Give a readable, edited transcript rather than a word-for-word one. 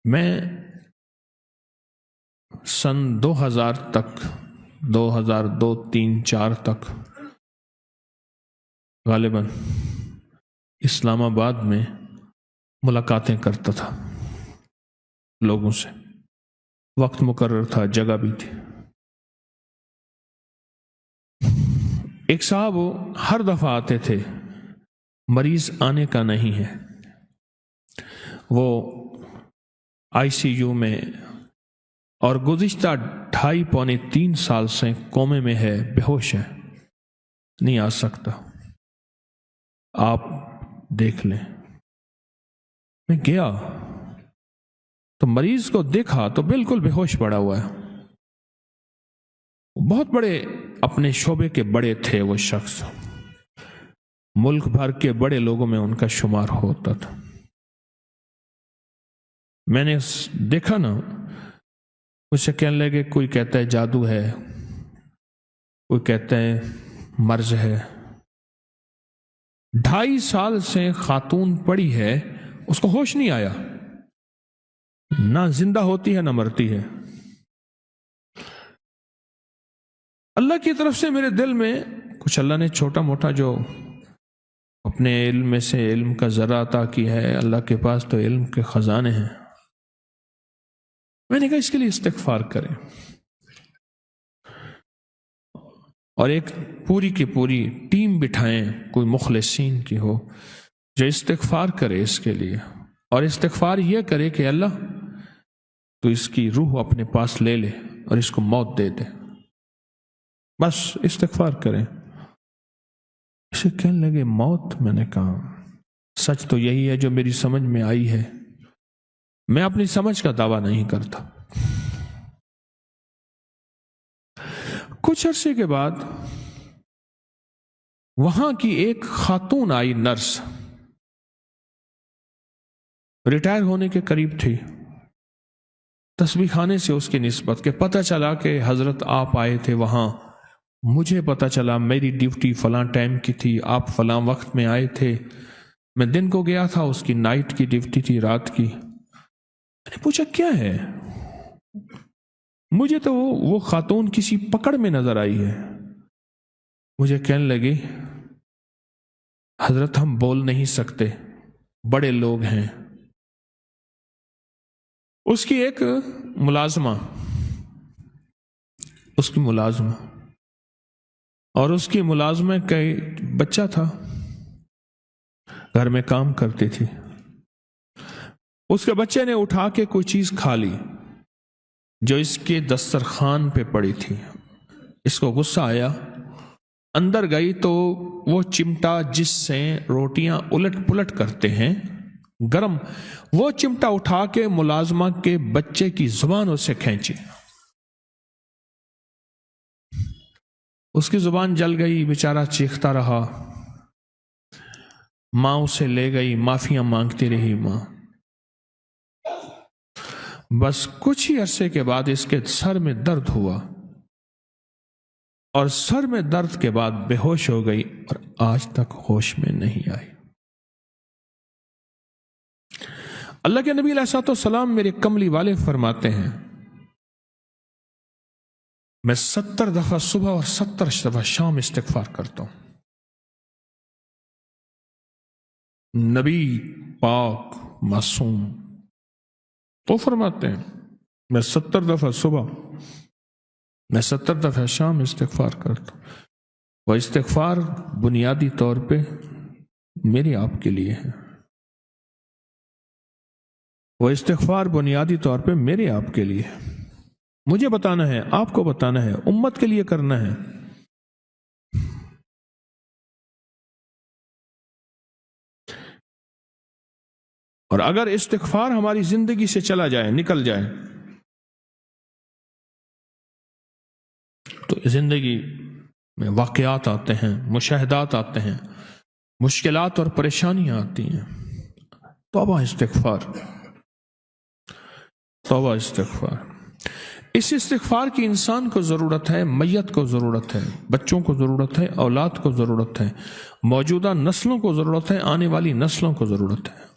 میں سن 2000 تک 2002 3 4 تک غالباً اسلام آباد میں ملاقاتیں کرتا تھا لوگوں سے. وقت مقرر تھا، جگہ بھی تھی. ایک صاحب ہر دفعہ آتے تھے، مریض آنے کا نہیں ہے، وہ آئی سی یو میں اور گزشتہ 2.5 پونے 3 سال سے کومے میں ہے، بے ہوش ہے، نہیں آ سکتا، آپ دیکھ لیں. میں گیا تو مریض کو دیکھا تو بالکل بے ہوش پڑا ہوا ہے. بہت بڑے اپنے شعبے کے بڑے تھے وہ شخص، ملک بھر کے بڑے لوگوں میں ان کا شمار ہوتا تھا. میں نے دیکھا نا، مجھ سے کہنے لگے، کوئی کہتا ہے جادو ہے، کوئی کہتا ہے مرض ہے. 2.5 سال سے خاتون پڑی ہے، اس کو ہوش نہیں آیا، نہ زندہ ہوتی ہے نہ مرتی ہے. اللہ کی طرف سے میرے دل میں کچھ اللہ نے چھوٹا موٹا جو اپنے علم میں سے علم کا ذرہ عطا کی ہے، اللہ کے پاس تو علم کے خزانے ہیں. میں نے کہا اس کے لیے استغفار کریں، اور ایک پوری کی پوری ٹیم بٹھائیں، کوئی مخلصین کی ہو جو استغفار کرے اس کے لیے، اور استغفار یہ کرے کہ اللہ تو اس کی روح اپنے پاس لے لے اور اس کو موت دے دے. بس استغفار کریں. اسے کہنے لگے موت؟ میں نے کہا سچ تو یہی ہے جو میری سمجھ میں آئی ہے، میں اپنی سمجھ کا دعویٰ نہیں کرتا. کچھ عرصے کے بعد وہاں کی ایک خاتون آئی، نرس، ریٹائر ہونے کے قریب تھی. تسبیح خانے سے اس کی نسبت کہ پتہ چلا کہ حضرت آپ آئے تھے وہاں، مجھے پتہ چلا میری ڈیوٹی فلاں ٹائم کی تھی، آپ فلاں وقت میں آئے تھے، میں دن کو گیا تھا، اس کی نائٹ کی ڈیوٹی تھی، رات کی. میں نے پوچھا کیا ہے؟ مجھے تو وہ خاتون کسی پکڑ میں نظر آئی ہے. مجھے کہنے لگی حضرت ہم بول نہیں سکتے، بڑے لوگ ہیں. اس کی ایک ملازمہ اور اس کی ملازمہ کا بچہ تھا، گھر میں کام کرتی تھی. اس کے بچے نے اٹھا کے کوئی چیز کھا لی جو اس کے دسترخوان پہ پڑی تھی. اس کو غصہ آیا، اندر گئی تو وہ چمٹا جس سے روٹیاں الٹ پلٹ کرتے ہیں گرم، وہ چمٹا اٹھا کے ملازمہ کے بچے کی زبان اس سے کھینچی. اس کی زبان جل گئی، بیچارہ چیختا رہا. ماں اسے لے گئی، معافیاں مانگتی رہی ماں. بس کچھ ہی عرصے کے بعد اس کے سر میں درد ہوا، اور سر میں درد کے بعد بے ہوش ہو گئی اور آج تک ہوش میں نہیں آئی. اللہ کے نبی علیہ الصلوۃ والسلام میرے کملی والے فرماتے ہیں میں 70 دفعہ صبح اور 70 دفعہ شام استغفار کرتا ہوں. نبی پاک معصوم تو فرماتے ہیں میں 70 دفعہ صبح، میں 70 دفعہ شام استغفار کرتا ہوں. وہ استغفار بنیادی طور پہ میرے آپ کے لیے ہے، وہ استغفار بنیادی طور پہ میرے آپ کے لیے ہے. مجھے بتانا ہے، آپ کو بتانا ہے، امت کے لیے کرنا ہے. اور اگر استغفار ہماری زندگی سے چلا جائے، نکل جائے، تو زندگی میں واقعات آتے ہیں، مشاہدات آتے ہیں، مشکلات اور پریشانیاں آتی ہیں. توبہ استغفار، توبہ استغفار. اس استغفار کی انسان کو ضرورت ہے، میت کو ضرورت ہے، بچوں کو ضرورت ہے، اولاد کو ضرورت ہے، موجودہ نسلوں کو ضرورت ہے، آنے والی نسلوں کو ضرورت ہے.